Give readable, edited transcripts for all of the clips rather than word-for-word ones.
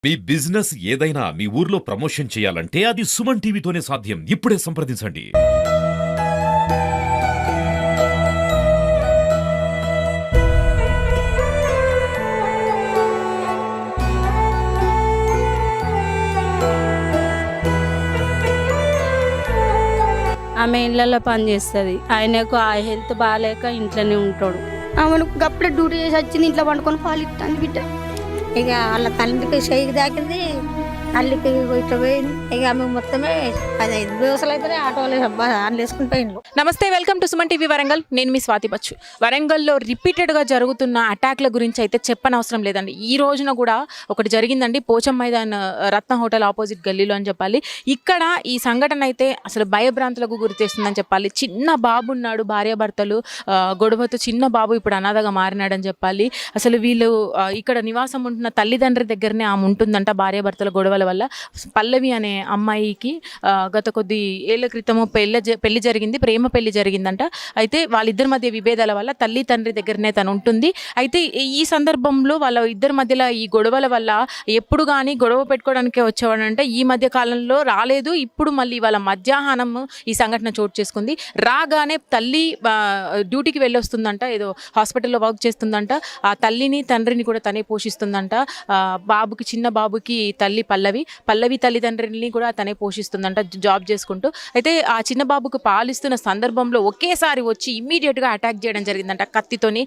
మీ business ఏదైనా మీ ఊర్లో promotion చేయాలంటే అది సుమన్ టీవీతోనే సాధ్యం. ఇప్పుడే సంప్రదించండి. ఆమె ఇళ్ళల్లో పని చేస్తుంది. ఆయనకు ఆ హెల్త్ బాగాలేక ఇంట్లోనే ఉంటాడు. ఆమెను గప్పుడే డ్యూటీ చేసి వచ్చింది, ఇంట్లో పండుకొని పాలు ఇస్తాను బిడ్డ. ఇక వాళ్ళ తండ్రికి చేయికి దాకింది, తల్లికి ఇట్లా పోయింది. ఇక ఆమె మొత్తమే 15 ദിവసాలు అయితే ఆటోలో వేసుకుని పోయిండు. నమస్తే, welcome to Suman TV Warangal. నేను మీ స్వాతి బచ్చు. వరంగల్లో రిపీటెడ్గా జరుగుతున్న అటాక్ల గురించి అయితే చెప్పనవసరం లేదండి. ఈ రోజున కూడా ఒకటి జరిగిందండి, పోచం మైదాన్ రత్న హోటల్ ఆపోజిట్ గల్లీలో అని చెప్పాలి. ఇక్కడ ఈ సంఘటన అయితే అసలు భయభ్రాంతులకు గురి చేస్తుందని చెప్పాలి. చిన్న బాబు ఉన్నాడు, భార్యాభర్తలు గొడవతో చిన్న బాబు ఇప్పుడు అనాథగా మారినాడని చెప్పాలి. అసలు వీళ్ళు ఇక్కడ నివాసం ఉంటున్న తల్లిదండ్రి దగ్గరనే ఆమె ఉంటుందంట. భార్యాభర్తల గొడవల వల్ల పల్లవి అనే అమ్మాయికి గత కొద్ది ఏళ్ల క్రితము పెళ్లి జరిగింది, ప్రేమ పెళ్లి జరిగిందంట. అయితే వాళ్ళిద్దరి మధ్య విభేదాల వల్ల తల్లి తండ్రి దగ్గరనే తను ఉంటుంది. అయితే ఈ సందర్భంలో వాళ్ళ ఇద్దరి మధ్యలో ఈ గొడవల వల్ల ఎప్పుడు కానీ గొడవ పెట్టుకోవడానికే వచ్చేవాడంటే ఈ మధ్య కాలంలో రాలేదు. ఇప్పుడు మళ్ళీ వాళ్ళ మధ్యాహ్నం ఈ సంఘటన చోటు చేసుకుంది. రాగానే తల్లి డ్యూటీకి వెళ్ళొస్తుందంట, ఏదో హాస్పిటల్లో వర్క్ చేస్తుందంట. ఆ తల్లిని తండ్రిని కూడా తనే పోషిస్తుందంట. బాబుకి, చిన్న బాబుకి తల్లి పల్లవి తల్లిదండ్రులని కూడా తనే పోషిస్తుందంట జాబ్ చేసుకుంటూ. అయితే ఆ చిన్న బాబుకు పాలిస్తున్న సందర్భంలో ఒకేసారి వచ్చి ఇమ్మీడియట్గా అటాక్ చేయడం జరిగిందంట, కత్తితోని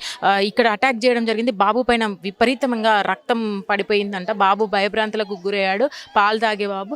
ఇక్కడ అటాక్ చేయడం జరిగింది. బాబు పైన విపరీతంగా రక్తం పడిపోయిందంట. బాబు భయభ్రాంతులకు గురయ్యాడు, పాలు తాగే బాబు.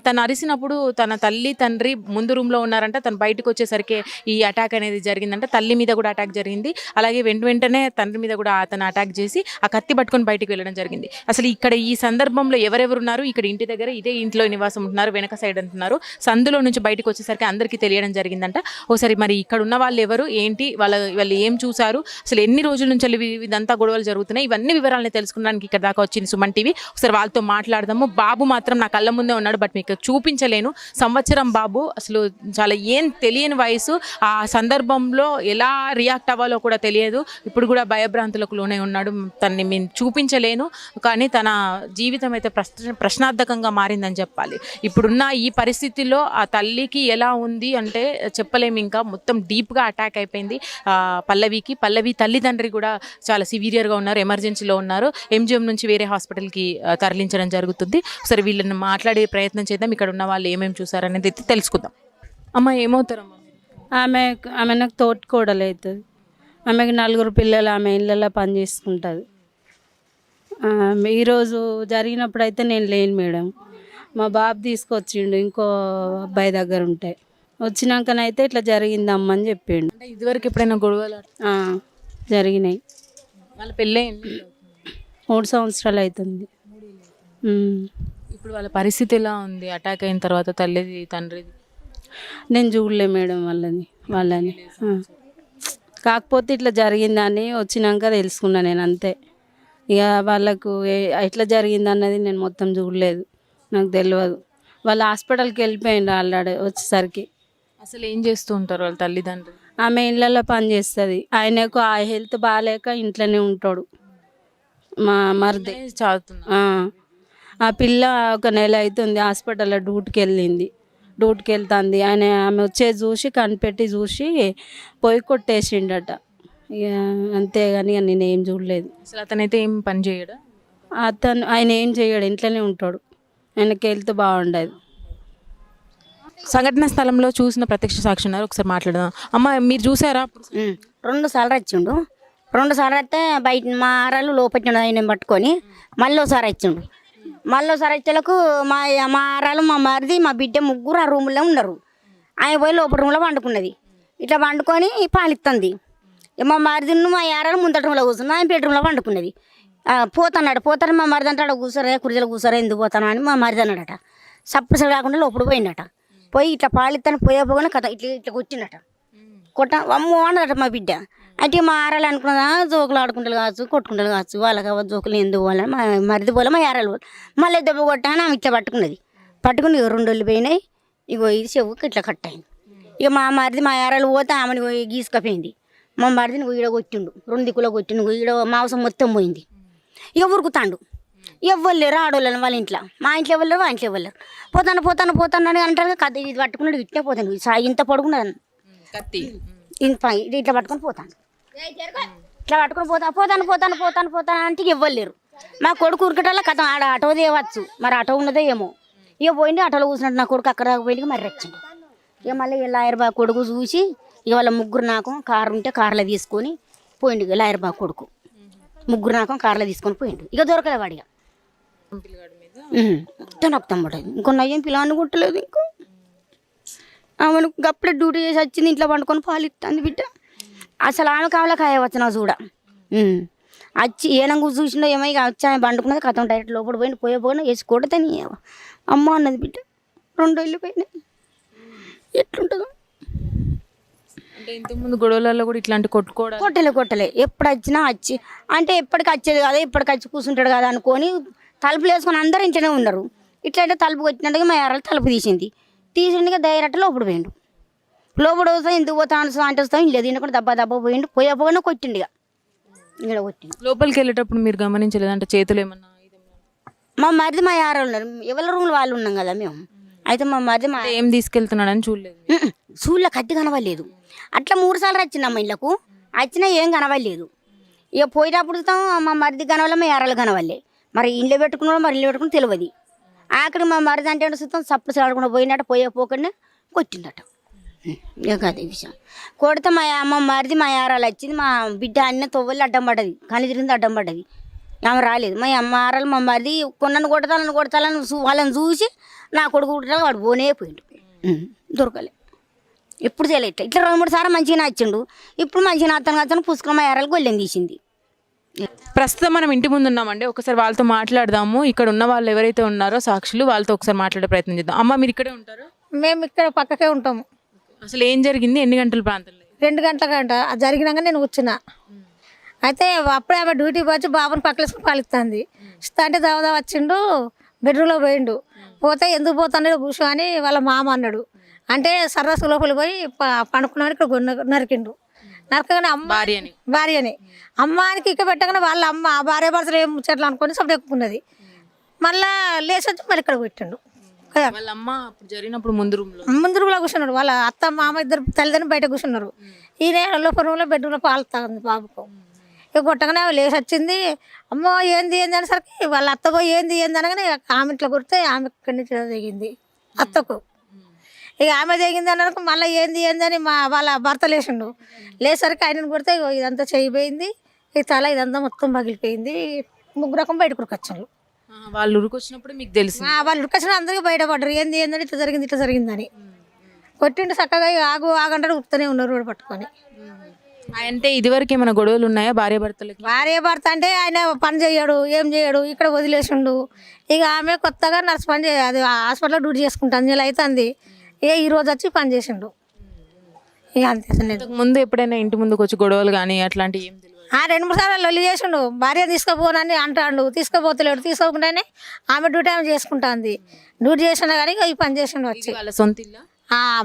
తను అరిసినప్పుడు తన తల్లి తండ్రి ముందు రూమ్లో ఉన్నారంట. తను బయటకు వచ్చేసరికి ఈ అటాక్ అనేది జరిగిందంట. తల్లి మీద కూడా అటాక్ జరిగింది, అలాగే వెంటనే తండ్రి మీద కూడా అతను అటాక్ చేసి ఆ కత్తి పట్టుకొని బయటకు వెళ్ళడం జరిగింది. అసలు ఇక్కడ ఈ సందర్భంలో ఎవరెవరున్నారు, ఇక్కడ ఇంటి దగ్గర ఇదే ఇంట్లో నివాసం ఉంటున్నారు, వెనక సైడ్ అంటున్నారు. సందులో నుంచి బయటకు వచ్చేసరికి అందరికీ తెలియడం జరిగిందంట. ఓసారి మరి ఇక్కడ ఉన్న వాళ్ళు ఎవరు, ఏంటి, వాళ్ళు ఏం చూసారు, అసలు ఎన్ని రోజుల నుంచి ఇదంతా గొడవలు జరుగుతున్నాయి, ఇవన్నీ వివరాలని తెలుసుకోవడానికి ఇక్కడ దాకా వచ్చింది సుమన్ టీవీ. ఒకసారి వాళ్ళతో మాట్లాడదాము. బాబు మాత్రం నా కళ్ళ ముందే ఉన్నాడు, బట్ మీకు చూపించలేను. సంవత్సరం బాబు, అసలు చాలా ఏం తెలియని వయసు. ఆ సందర్భంలో ఎలా రియాక్ట్ అవ్వాలో కూడా తెలియదు. ఇప్పుడు కూడా భయభ్రాంతులకు లోనే ఉన్నాడు. తనని మేము చూపించలేను, కానీ తన జీవితం అయితే ప్రశ్నార్థకంగా మారిందని చెప్పాలి. ఇప్పుడున్న ఈ పరిస్థితిలో ఆ తల్లికి ఎలా ఉంది అంటే చెప్పలేము. ఇంకా మొత్తం డీప్గా అటాక్ అయిపోయింది పల్లవి తల్లిదండ్రి కూడా చాలా సివియర్గా ఉన్నారు, ఎమర్జెన్సీలో ఉన్నారు. ఎంజిఎం నుంచి వేరే హాస్పిటల్కి తరలించడం జరుగుతుంది. సరే, వీళ్ళని మాట్లాడే ప్రయత్నం చేద్దాం. ఇక్కడ ఉన్న వాళ్ళు ఏమేమి చూసారనేది తెలుసుకుందాం. అమ్మ, ఏమవుతారమ్మా? ఆమె నాకు తోటికోడలు అవుతుంది. ఆమెకి 4 పిల్లలు, ఆమె ఇళ్ళల్లో పని చేసుకుంటుంది. ఈరోజు జరిగినప్పుడు అయితే నేను లేను మేడం. మా బాబు తీసుకొచ్చిండు ఇంకో అబ్బాయి దగ్గర ఉంటే. వచ్చినాకనైతే ఇట్లా జరిగిందమ్మా అని చెప్పిండు. అంటే ఇదివరకు ఎప్పుడైనా గొడవలు జరిగినాయి. వాళ్ళ పెళ్ళి 3 సంవత్సరాలు అవుతుంది. ఇప్పుడు వాళ్ళ పరిస్థితి ఎలా ఉంది అటాక్ అయిన తర్వాత, తల్లిది తండ్రిది? నేను చూడలే మేడం వాళ్ళని. కాకపోతే ఇట్లా జరిగిందని వచ్చినాక తెలుసుకున్నా నేను, అంతే. ఇక వాళ్ళకు ఎట్లా జరిగింది అన్నది నేను మొత్తం చూడలేదు, నాకు తెలియదు. వాళ్ళు హాస్పిటల్కి వెళ్ళిపోయిండు ఆల్రెడీ వచ్చేసరికి. అసలు ఏం చేస్తూ ఉంటారు వాళ్ళ తల్లిదండ్రులు? ఆమె ఇళ్ళల్లో పని చేస్తుంది. ఆయనకు ఆ హెల్త్ బాగాలేక ఇంట్లోనే ఉంటాడు. మా మరిది చదువుతున్నా. ఆ పిల్ల 1 నెల అవుతుంది హాస్పిటల్లో డ్యూటీకి వెళ్తుంది. ఆమె వచ్చేది చూసి కనిపెట్టి చూసి పొయ్యి కొట్టేసిండట. ఇక అంతేగాని నేను ఏం చూడలేదు. అసలు అతనైతే ఏం పని చేయడా? ఆయన ఏం చేయడు, ఇంట్లోనే ఉంటాడు. ఆయనకి హెల్త్ బాగుండదు. సంఘటన స్థలంలో చూసిన ప్రత్యక్ష సాక్షి ఉన్నారు, ఒకసారి మాట్లాడదాం. అమ్మ, మీరు చూసారా? 2 సార్లు వచ్చిండు. 2 సార్లు అయితే బయట మా ఆరాలు లోపట్టిండు, ఆయన పట్టుకొని మళ్ళీ వచ్చేలకు మా ఆరాలు, మా మరిది, మా బిడ్డ ముగ్గురు ఆ రూమ్లో ఉన్నారు. ఆయన పోయి లోపల రూమ్లో వండుకున్నది. ఇట్లా వండుకొని పాలిస్తుంది. మా మరిదిను మా ఆరాలు ముందట రూమ్లో కూర్చున్నా, ఆయన బెడ్రూమ్లో వండుకున్నది. పోతాను మా మరిది అంటే కూర్చోరే, కుర్చీలో కూర్చోరే, ఎందుకు పోతాను అని మా మరిది అన్నాడట. సప్పుడు కాకుండా లోపల పోయిండట. పోయి ఇట్లా పాలిస్తాను పోగానే కథ ఇట్లా కొట్టిండట. అమ్మో అన్నదట మా బిడ్డ. అంటే మా ఆరాలు అనుకున్నదా జోకులు ఆడుకుంటారు కావచ్చు, కొట్టుకుంటారు కావచ్చు, వాళ్ళకి జోకులు ఎందుకు వాళ్ళని మా మరిది పోలే, మా ఆరాలు పోలే. మళ్ళీ దెబ్బ కొట్టాను, ఆమె ఇట్లా పట్టుకుని 2 రోజులు పోయినాయి. ఇగో ఇది చెవుకి ఇట్లా కట్ అయింది. ఇక మా మరిది మా ఆరాలు పోతే ఆమెను గీసుకపోయింది. మా మరిదిని ఈడ కొట్టిండు, 2 దిక్కులో కొట్టిండు. ఈడ మాంసం మొత్తం పోయింది. ఇక ఉరుకుతాండు. ఎవ్వరు లేరు ఆడవాళ్ళని వాళ్ళ ఇంట్లో, మా ఇంట్లో ఎవరు లేరు, మా ఇంట్లో ఎవరు లేరు. పోతాను అని అంటారు. కథ ఇది పట్టుకున్నాడు ఇట్టే పోతాను, ఇంత పడుకున్నాను కత్తి ఇది ఇట్లా పట్టుకొని పోతాను, ఇట్లా పట్టుకొని పోతాను అంటే ఎవ్వరు లేరు. మా కొడుకు ఉరికటల్లా కథ ఆడ ఆటో తేవచ్చు, మరి ఆటో ఉన్నదో ఏమో. ఇక పోయింది ఆటోలో కూర్చున్నట్టు నా కొడుకు అక్కడ పోయి మరి వచ్చిండు. ఇక మళ్ళీ లాయర్ బాగా కొడుకు చూసి ఇక వాళ్ళ ముగ్గురు నాకం కారు ఉంటే కార్లో తీసుకొని పోయిండు. ఇక లాయర్ బాగా కొడుకు ముగ్గురు నాకం కార్లో తీసుకొని పోయిండు. ఇక దొరకలే వాడిగా నాకు తమ్ముడు ఇంకో నయ్యం పిల్లని కుట్టలేదు. ఇంకో ఆమెను అప్పుడే డ్యూటీ చేసి వచ్చింది, ఇంట్లో పండుకొని పాలు ఇస్తుంది బిడ్డ. అసలు ఆమె కావాలా కాయవచ్చు నా చూడ వచ్చి ఏనంగు చూసిండో ఏమో. ఇక వచ్చి ఆమె పండుకున్నది కథం డైరెక్ట్ లోపల పోయినా వేసి కొడతని అమ్మ అన్నది బిడ్డ. 2 రోజులు పోయినాయి. ఎట్లుంటుందో అంటే ఇంతకుముందు గొడవలలో కూడా ఇట్లాంటి కొట్టలే ఎప్పుడు వచ్చినా వచ్చి అంటే ఎప్పటికి వచ్చేది కదా, ఎప్పటికి వచ్చి కూర్చుంటాడు కదా అనుకొని తలుపులు వేసుకొని అందరూ ఇంట్లోనే ఉన్నారు. ఇట్లయితే తలుపు వచ్చినట్టుగా మా యారాలు తలుపు తీసిండిగా డైరెక్ట్ లోపల పోయిండు. లోపల వస్తాం ఎందుకు పోతాను అంటే వస్తాం లేదు తినకుండా దబ్బా పోయిండు. పోయినా కొట్టిండు. ఇక్కడ కొట్టిండు. లోపలికి వెళ్ళేటప్పుడు మీరు గమనించలేదు అంటే చేతులు ఏమన్నా? మా మరిది మా యారాలు ఉన్నారు, ఎవరి రూమ్లో వాళ్ళు ఉన్నాం కదా మేము. అయితే మా మరిది ఏం తీసుకెళ్తున్నాడని చూడలేదు, సూళ్ళ కత్తి కనవలేదు. అట్లా 3 సార్లు వచ్చిందమ్మ ఇళ్ళకు, వచ్చినా ఏం కనవలేదు. ఇక పోయేటప్పుడు మా మరిది కనవల్ల మా యారాలు కనవల్లే. మరి ఇల్లు పెట్టుకున్నాడో మరి ఇల్లు పెట్టుకుని తెలియదు. ఆఖరికి మా మరిది అంటే చూస్తాం సప్పుడు చాడకుండా పోయినట్టు పోకుండా కొట్టిండట. ఇక అదే విషయం. కొడితే మా మరిది మా యారాలు వచ్చింది. మా బిడ్డ అన్న తొవ్వలు అడ్డం పడ్డది, కళ్ళు తిరిగింది అడ్డం పడ్డది. ఆమె రాలేదు. మా యారాలు మా మరిది కొన్నను కొడతాలని వాళ్ళని చూసి నా కొడుకు కుట్టాలి వాడు పోయిండు. దొరకలే. ఎప్పుడు చేయలేదు ఇట్లా 2-3 సార్లు మంచిగా వచ్చిండు. ఇప్పుడు మంచిగా అతను పుస్తకం మా యారాలు గొల్లెం తీసింది. ప్రస్తుతం మనం ఇంటి ముందు ఉన్నామండి, ఒకసారి వాళ్ళతో మాట్లాడదాము. ఇక్కడ ఉన్న వాళ్ళు ఎవరైతే ఉన్నారో సాక్షులు, వాళ్ళతో ఒకసారి మాట్లాడే ప్రయత్నం చేద్దాం. అమ్మ మీరు ఇక్కడే ఉంటారు? మేము ఇక్కడ పక్కకే ఉంటాము. అసలు ఏం జరిగింది? ఎన్ని గంటల ప్రాంతంలో? 2 గంటల గంట జరిగినాక నేను కూర్చున్నా. అయితే అప్పుడే ఆమె డ్యూటీకి వచ్చి బాబుని పక్కలేసుకుని పాలిస్తుంది. ఇస్తా అంటే దావదా వచ్చిండు, బెడ్రూమ్లో పోయిండు. పోతే ఎందుకు పోతాడో కూర్చో అని వాళ్ళ మామ అన్నాడు. అంటే సర్రసు లోపలికి పోయి పండుకున్నాడు. ఇక్కడ నరికిండు. నరకగానే భార్యని అమ్మానికి ఇక్క పెట్టగానే వాళ్ళ అమ్మ భార్య భర్తలు ఏం ముచ్చట్లు అనుకొని సప్పుడు ఎక్కున్నది. మళ్ళా లేచి వచ్చి మళ్ళీ ఇక్కడ పెట్టిండు. వాళ్ళ అమ్మ జరిగినప్పుడు ముందు రూమ్లో కూర్చున్నాడు. వాళ్ళ అత్త మామ ఇద్దరు తల్లిదండ్రులు బయట కూర్చున్నారు. ఈయన లోపల రూమ్లో బెడ్రూమ్లో పాలుతుంది బాబుకు. ఇక కొట్టగానే లేచి వచ్చింది. అమ్మో ఏంది అనేసరికి వాళ్ళ అత్త పోయి ఏంది అనగానే ఆమె ఇంట్లో కొడితే ఆమె ఇక్కడి నుంచి దిగింది అత్తకు. ఇక ఆమె దిగింది అన్నకు మళ్ళీ ఏంది అని వాళ్ళ భర్త లేచిండు. లేసరికి ఆయనను కొడితే ఇదంతా చేయిపోయింది. ఈ తల ఇదంతా మొత్తం పగిలిపోయింది. 3 రకం బయట ఉరికొచ్చారు. వాళ్ళు ఉరికొచ్చినప్పుడు మీకు తెలిసి వాళ్ళు ఉరికొచ్చిన అందరికీ బయటపడ్డారు. ఏంది అని ఇట్లా జరిగిందని కొట్టిండు. చక్కగా ఆగంటాడు ఉరుకుతూనే ఉన్నారు రోడ్డు పట్టుకొని. అంటే ఇదివరకు ఏమైనా గొడవలు ఉన్నాయా భార్య భర్త అంటే ఆయన పని చేయడు, ఏం చేయడు, ఇక్కడ వదిలేసిండు. ఇక ఆమె కొత్తగా నర్స్ పని అది హాస్పిటల్లో డ్యూటీ చేసుకుంటాను. నెల అవుతుంది. ఈ రోజు వచ్చి పని చేసిండు. ఇక అంతే. ముందు ఎప్పుడైనా ఇంటి ముందుకు వచ్చి గొడవలు కానీ అట్లాంటివి ఏం తెలియదు? 2-3 సార్లు లొల్లి చేసిండు. భార్య తీసుకుపోనని అంటాడు, తీసుకోపోతలేడు. తీసుకోకుండానే ఆమె డ్యూటీ ఆమె చేసుకుంటుంది. డ్యూటీ చేసినా కానీ ఈ పని చేసిండు వచ్చి. వాళ్ళ సొంత ఇల్లు?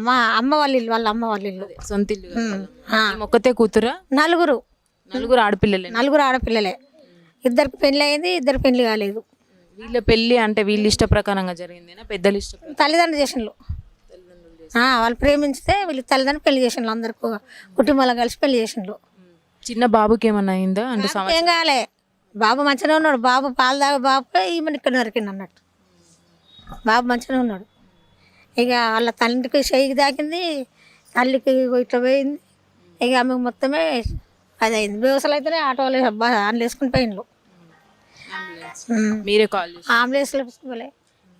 మా అమ్మ వాళ్ళ ఇల్లు, వాళ్ళ అమ్మ వాళ్ళ ఇల్లు సొంత ఇల్లు. ఒక్కతే కూతురా? 4 ఆడపిల్లలే? 4 ఆడపిల్లలే. 2కి పెళ్లి అయింది, 2 పెళ్లి కాలేదు. వీళ్ళ పెళ్లి అంటే వీళ్ళ ఇష్ట ప్రకారంగా జరిగిందేనా? పెద్దలు ఇష్టం తల్లిదండ్రులు చేసిండ్రు. వాళ్ళు ప్రేమించితే వీళ్ళు తల్లిదండ్రులు పెళ్లి చేసిండ్రు. అందరికి కుటుంబాలు కలిసి పెళ్లి చేసిండ్రు. చిన్న బాబుకి ఏమన్నా అయిందా? అంటే ఏం కాలే. బాబు మంచిగా ఉన్నాడు. బాబు పాలు తాగే బాబు ఈమెను ఇక్కడ నరికిండు అన్నట్టు. బాబు మంచిగా ఉన్నాడు. ఇక వాళ్ళ తండ్రికి చెయ్యికి తాకింది, తల్లికి ఇట్లా పోయింది. ఇక ఆమె మొత్తమే అది అయింది. బేవసలు అయితేనే ఆటోలు అందులో వేసుకుని పోయిండ్రు. మీరే కాల్ చేసి? అంబులెన్స్లో వేసుకోలే,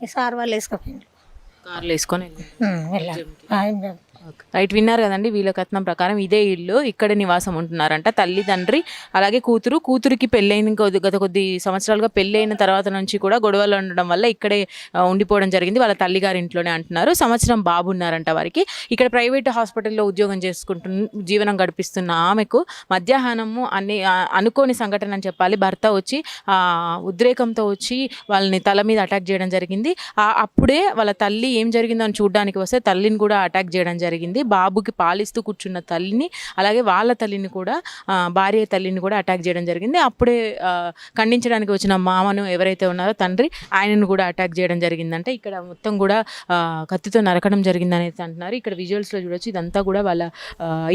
ఈ సార్ వాళ్ళు వేసుకుపోయిండ్రు. కార్లు వేసుకొని వెళ్ళారు. రైట్, విన్నారు కదండి. వీళ్ళ కథనం ప్రకారం ఇదే ఇల్లు, ఇక్కడ నివాసం ఉంటున్నారంట. తల్లి, తండ్రి, అలాగే కూతురికి పెళ్ళైన గత కొద్ది సంవత్సరాలుగా పెళ్ళైన తర్వాత నుంచి కూడా గొడవలు ఉండడం వల్ల ఇక్కడే ఉండిపోవడం జరిగింది. వాళ్ళ తల్లిగారి ఇంట్లోనే అంటున్నారు. సంవత్సరం బాబు ఉన్నారంట వారికి. ఇక్కడ ప్రైవేట్ హాస్పిటల్లో ఉద్యోగం జీవనం గడిపిస్తున్న ఆమెకు మధ్యాహ్నము అనుకోని సంఘటన అని చెప్పాలి, భర్త వచ్చి ఉద్రేకంతో వచ్చి వాళ్ళని తల మీద అటాక్ చేయడం జరిగింది. అప్పుడే వాళ్ళ తల్లి ఏం జరిగిందో అని చూడడానికి వస్తే తల్లిని కూడా అటాక్ చేయడం జరిగింది. జరిగింది. బాబుకి పాలిస్తూ కూర్చున్న తల్లిని అలాగే వాళ్ళ తల్లిని కూడా భార్య తల్లిని కూడా అటాక్ చేయడం జరిగింది. అప్పుడే ఖండించడానికి వచ్చిన మామను ఎవరైతే ఉన్నారో తండ్రి ఆయనను కూడా అటాక్ చేయడం జరిగిందంటే ఇక్కడ మొత్తం కూడా కత్తితో నరకడం జరిగింది అనేది అంటున్నారు. ఇక్కడ విజువల్స్లో చూడొచ్చు ఇదంతా కూడా వాళ్ళ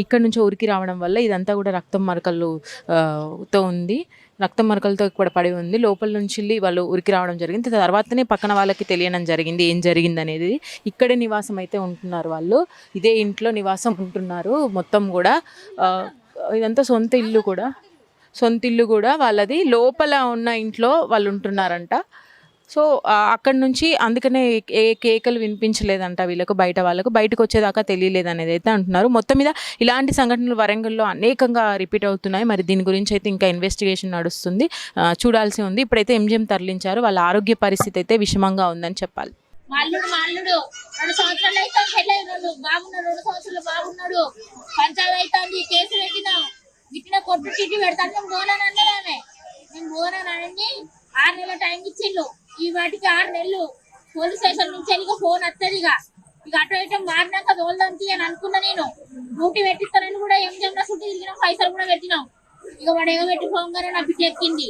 ఇక్కడ నుంచి ఉరికి రావడం వల్ల ఇదంతా కూడా రక్తం మరకలతో ఉంది, రక్తం మరకలతో కూడా పడి ఉంది. లోపల నుంచి వాళ్ళు ఉరికి రావడం జరిగింది. తర్వాతనే పక్కన వాళ్ళకి తెలియడం జరిగింది ఏం జరిగింది అనేది. ఇక్కడే నివాసం అయితే ఉంటున్నారు వాళ్ళు, ఇదే ఇంట్లో నివాసం ఉంటున్నారు. మొత్తం కూడా ఇదంతా సొంత ఇల్లు కూడా వాళ్ళది. లోపల ఉన్న ఇంట్లో వాళ్ళు ఉంటున్నారంట. సో అక్కడి నుంచి అందుకనే ఏ కేకలు వినిపించలేదంట వీళ్ళకు, బయటకు వచ్చేదాకా తెలియలేదు అనేది అయితే అంటున్నారు. మొత్తం మీద ఇలాంటి సంఘటనలు వరంగల్లో అనేకంగా రిపీట్ అవుతున్నాయి. మరి దీని గురించి అయితే ఇంకా ఇన్వెస్టిగేషన్ నడుస్తుంది, చూడాల్సి ఉంది. ఇప్పుడైతే ఎంజిఎం తరలించారు. వాళ్ళ ఆరోగ్య పరిస్థితి అయితే విషమంగా ఉందని చెప్పాలి. మల్లుడు 2 సంవత్సరాలు అయితే పెళ్ళైనాడు, బాగున్నాడు, 2 సంవత్సరాలు బాగున్నాడు. పంచాయతీ అవుతుంది, కేసు పెట్టిన కొట్టు చీటీ పెడతాను. నేను పోనానన్నది ఆమె, నేను పోనానని 6 నెలల టైం ఇచ్చిండు. ఈ వాటికి 6 నెలలు పోలీస్ స్టేషన్ నుంచి వెళ్ళి ఫోన్ వస్తుంది. ఇక అటు ఇటు మారినాక తోలుదంతి అని అనుకున్నా. నేను డ్యూటీ పెట్టిస్తానని కూడా ఎంజంలో చుట్టూ తిరిగినాం, పైసలు కూడా పెట్టినాం. ఇక వాడు ఎగబెట్టి పోగానే నా బిడ్డ ఎక్కింది.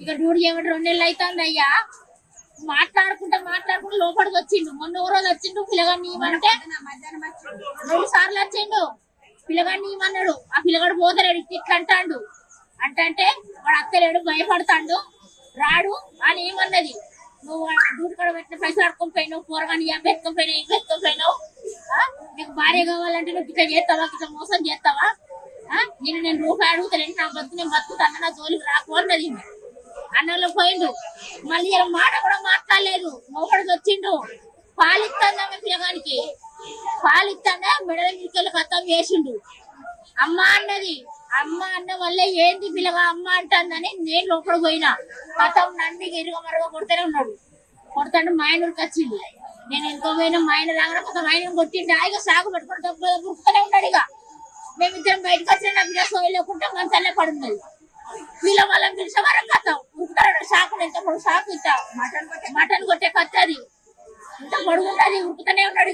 ఇక డ్యూటీ చేయబట్టి 2 నెలలు అవుతుంది. అయ్యా మాట్లాడుకుంటా లోపలికి వచ్చిండు. మొన్న ఓ రోజు వచ్చిండు, పిల్లగాడిని ఇవ్వమంటే 2 సార్లు వచ్చిండు. పిల్లగాడిని ఇవ్వమన్నాడు. ఆ పిల్లగాడు పోతలేడు, ఇట్లా అంటాడు. అంటే వాడు అత్తలేడు, భయపడతాడు, రాడు అని ఏమన్నది. నువ్వు డ్యూటీ కాడ పెట్టిన పైసలు అడుకొని పోయినావు, కూరగాని ఏం పెట్టుకొని నీకు భార్య కావాలంటే నువ్వు ఇట్లా చేస్తావా, ఇట్లా మోసం చేస్తావా, నేను రూపాయి అడుగుతాను, నా బతుకు నేను బతుకుతాను, నా జోలికి రాకు అన్నది. అన్నలో పోయిండు. మళ్ళీ మాట కూడా మాట్లాడలేదు. మోపడికి వచ్చిండు. పాలిస్తాను పిల్లగానికి, పాలిస్తానే మెడల మీకెళ్ళి కథం చేసిండు. అమ్మ అన్నది. అమ్మ అన్న వల్ల ఏంది పిల్లగా అమ్మ అంటుందని నేను లోపల పోయినా. కథం నందికి ఇరుగ మరుగ కొడుతూనే ఉన్నాడు. కొడతాడు మా ఆయన వచ్చిండు. నేను ఎంతో పోయినా మా ఆయన రాగానే కొత్త మా ఆయన కొట్టిండు. ఇక సాగు పెట్టుకుంటే గుర్తునే ఉన్నాడు. ఇక మేమిద్దరం బయటకు వచ్చిన నా బిడ్డ సోయి లేకుంటే మంచాలే పడున్నది. వీళ్ళ వాళ్ళని పిలిచే వరకు కథం ఉరుకుతాడు. షాకు ఎంత పొడుగు షాకు ఇస్తా మటన్ కొట్టే కత్తి అది ఇంత పొడుగుంటది, ఉరుకుతూనే ఉన్నాడు.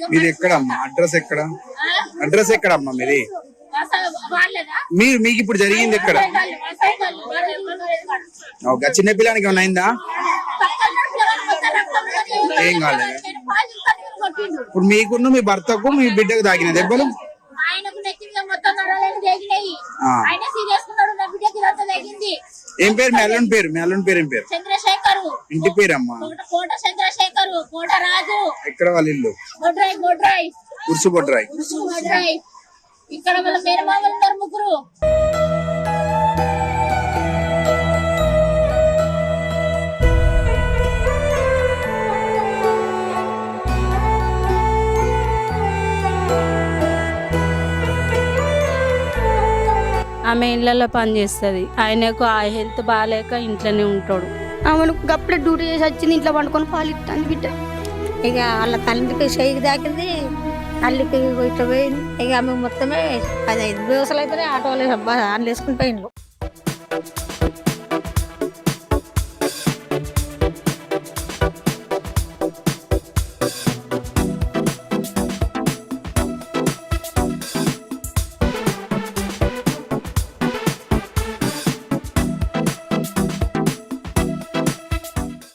అడ్రస్ ఎక్కడమ్మా మీది? మీకు ఇప్పుడు జరిగింది ఎక్కడ? చిన్న పిల్లానికి ఏమైనా అయిందా? ఏం కాలేదు. ఇప్పుడు మీకున్న మీ భర్తకు మీ బిడ్డకు తాకిన దెబ్బలు? ఏం పేరు మీ అల్లుని పేరు? మీ అల్లుని పేరు ఏం పేరు? చంద్రశేఖర్. ఇంటి పేరు అమ్మా? కోట చంద్రశేఖర్, కోట రాజు. ఎక్కడ వాళ్ళ ఇల్లు? ఉర్సు బొడ్రాయ్. ఇక్కడ వాళ్ళ మేనమామలు ఉన్నారు 3. ఆమె ఇళ్ళల్లో పని చేస్తుంది. ఆయనకు ఆ హెల్త్ బాగాలేక ఇంట్లోనే ఉంటాడు. ఆమెను అప్పుడే డ్యూటీ చేసి వచ్చింది, ఇంట్లో పండుకొని పాలు ఇస్తాను బిడ్డ. ఇక వాళ్ళ తల్లికి చేయికి దాకింది, తల్లికి ఇట్లా పోయింది. ఇక ఆమె మొత్తమే 15 ദിവసాలు అయితేనే ఆటోలు ఆన్లు వేసుకుని పోయిండ్రు.